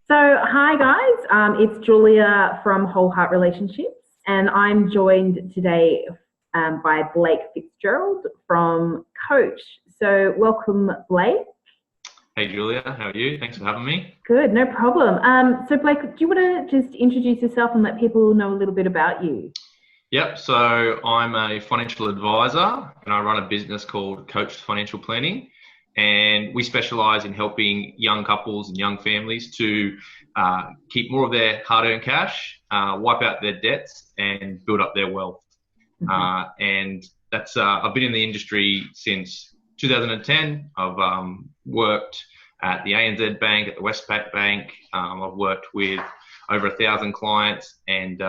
So, hi guys, it's Julia from Whole Heart Relationships, and I'm joined today by Blake Fitzgerald from Coach. So, welcome, Blake. Hey Julia, how are you? Thanks for having me. Good, no problem. So, Blake, do you want to just introduce yourself and let people know a little bit about you? Yep, so I'm a financial advisor and I run a business called Coach Financial Planning. And we specialize in helping young couples and young families to keep more of their hard earned cash, wipe out their debts, and build up their wealth. And that's I've been in the industry since 2010. I've worked at the ANZ Bank, at the Westpac Bank. I've worked with over 1,000 clients, and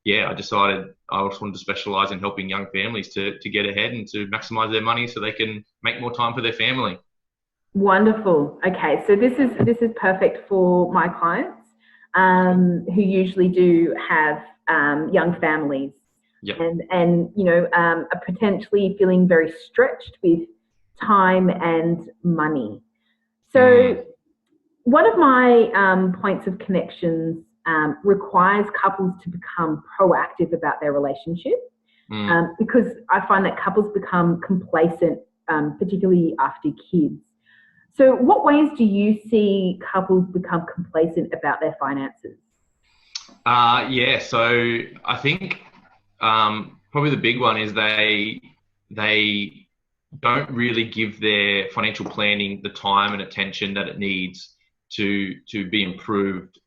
yeah, I decided I just wanted to specialize in helping young families to get ahead and to maximize their money so they can make more time for their family. Wonderful. Okay, so this is perfect for my clients who usually do have young families Yep. and are potentially feeling very stretched with time and money. So one of my points of connections requires couples to become proactive about their relationship because I find that couples become complacent, particularly after kids. So what ways do you see couples become complacent about their finances? Yeah, so I think probably the big one is they don't really give their financial planning the time and attention that it needs to be improved.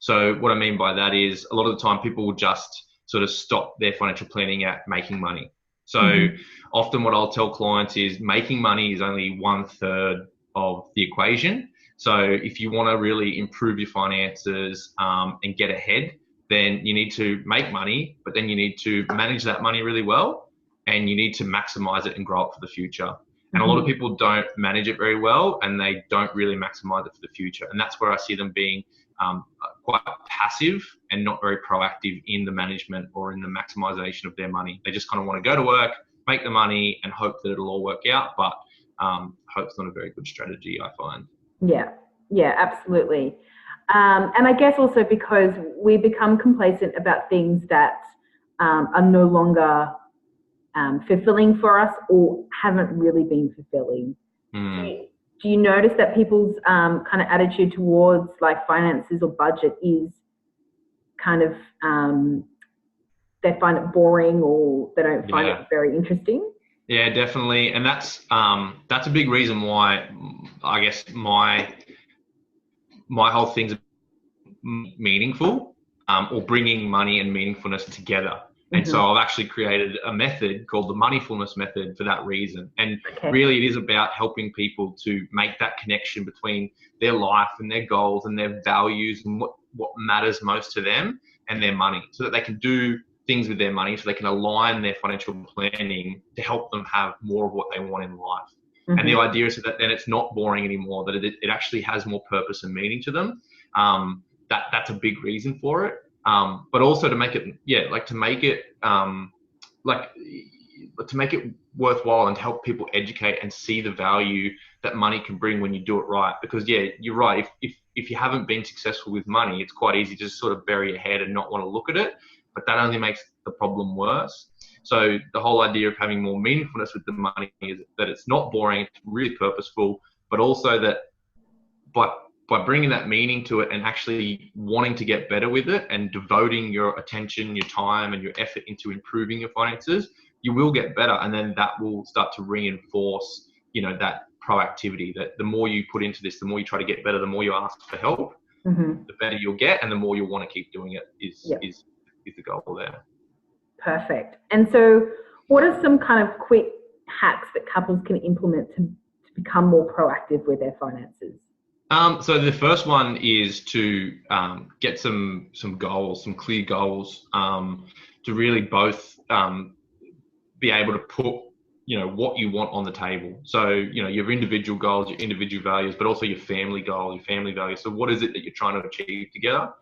So what I mean by that is a lot of the time people will just sort of stop their financial planning at making money. So often what I'll tell clients is making money is only 1/3 of the equation. So if you want to really improve your finances and get ahead, then you need to make money, but then you need to manage that money really well, and you need to maximize it and grow it for the future. And a lot of people don't manage it very well, and they don't really maximize it for the future. And that's where I see them being quite passive and not very proactive in the management or in the maximization of their money. They just kind of want to go to work, make the money, and hope that it'll all work out. But hope's not a very good strategy, I find. Yeah, absolutely. And I guess also because we become complacent about things that are no longer fulfilling for us or haven't really been fulfilling. Do you notice that people's kind of attitude towards like finances or budget is kind of they find it boring or they don't find it very interesting? Yeah, definitely. And that's a big reason why I guess my whole thing's meaningful, or bringing money and meaningfulness together. And so I've actually created a method called the meaningfulness method for that reason. And really it is about helping people to make that connection between their life and their goals and their values and what matters most to them and their money, so that they can do things with their money, so they can align their financial planning to help them have more of what they want in life. And the idea is that then it's not boring anymore, that it actually has more purpose and meaning to them. That's a big reason for it. But also to make it, to make it worthwhile and to help people educate and see the value that money can bring when you do it right. Because you're right. If you haven't been successful with money, it's quite easy to just sort of bury your head and not want to look at it. But that only makes the problem worse. So the whole idea of having more meaningfulness with the money is that it's not boring, it's really purposeful, but also that by bringing that meaning to it and actually wanting to get better with it and devoting your attention, your time and your effort into improving your finances, you will get better. And then that will start to reinforce, that proactivity, that the more you put into this, the more you try to get better, the more you ask for help, the better you'll get, and the more you'll want to keep doing it is the goal there. Perfect. And so what are some kind of quick hacks that couples can implement to become more proactive with their finances? So the first one is to get some goals, some clear goals, to really both be able to put, what you want on the table. So, your individual goals, your individual values, but also your family goals, your family values. So what is it that you're trying to achieve together?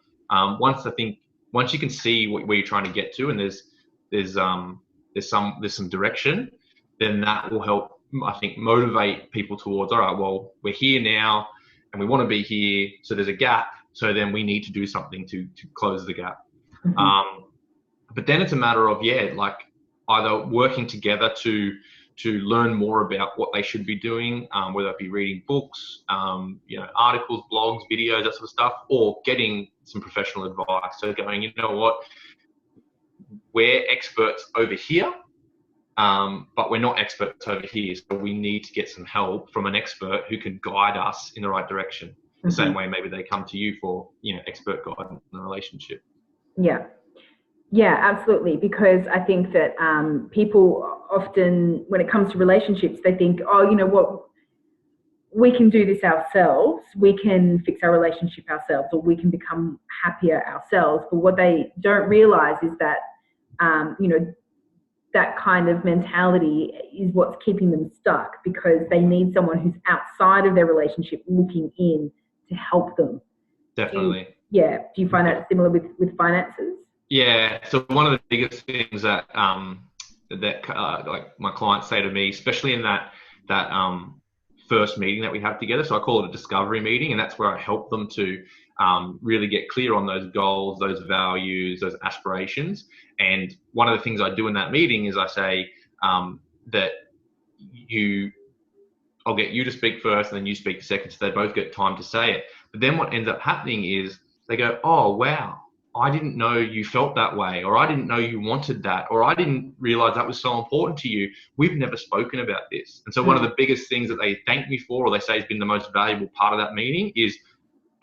Once you can see where you're trying to get to, and there's some direction, then that will help, I think, motivate people towards, all right, well, we're here now. and we want to be here. So there's a gap. So then we need to do something to close the gap. But then it's a matter of, like either working together to learn more about what they should be doing, whether it be reading books, articles, blogs, videos, that sort of stuff, or getting some professional advice. So going, you know what, we're experts over here, but we're not experts over here. So we need to get some help from an expert who can guide us in the right direction. The same way maybe they come to you for, expert guidance in a relationship. Yeah, absolutely. Because I think that people often, when it comes to relationships, they think, oh, you know what, we can do this ourselves. We can fix our relationship ourselves, or we can become happier ourselves. But what they don't realize is that, that kind of mentality is what's keeping them stuck, because they need someone who's outside of their relationship looking in to help them. Definitely. Do you find that similar with finances? Yeah. So one of the biggest things that like my clients say to me, especially in that first meeting that we have together, so I call it a discovery meeting, and that's where I help them to really get clear on those goals, those values, those aspirations. And one of the things I do in that meeting is I say that I'll get you to speak first, and then you speak second, so they both get time to say it. But then what ends up happening is they go, oh, wow, I didn't know you felt that way, or I didn't know you wanted that, or I didn't realize that was so important to you. We've never spoken about this. And so one of the biggest things that they thank me for, or they say has been the most valuable part of that meeting, is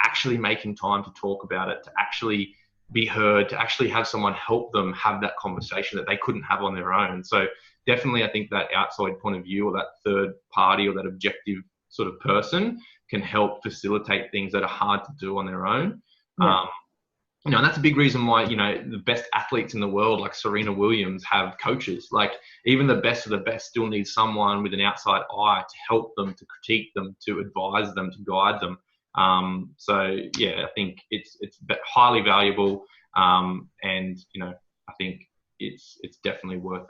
actually making time to talk about it, to actually be heard, to actually have someone help them have that conversation that they couldn't have on their own. So definitely I think that outside point of view, or that third party, or that objective sort of person, can help facilitate things that are hard to do on their own. And that's a big reason why, the best athletes in the world, like Serena Williams, have coaches. Like even the best of the best still need someone with an outside eye to help them, to critique them, to advise them, to guide them. So yeah, I think it's highly valuable. And, I think it's definitely worth it.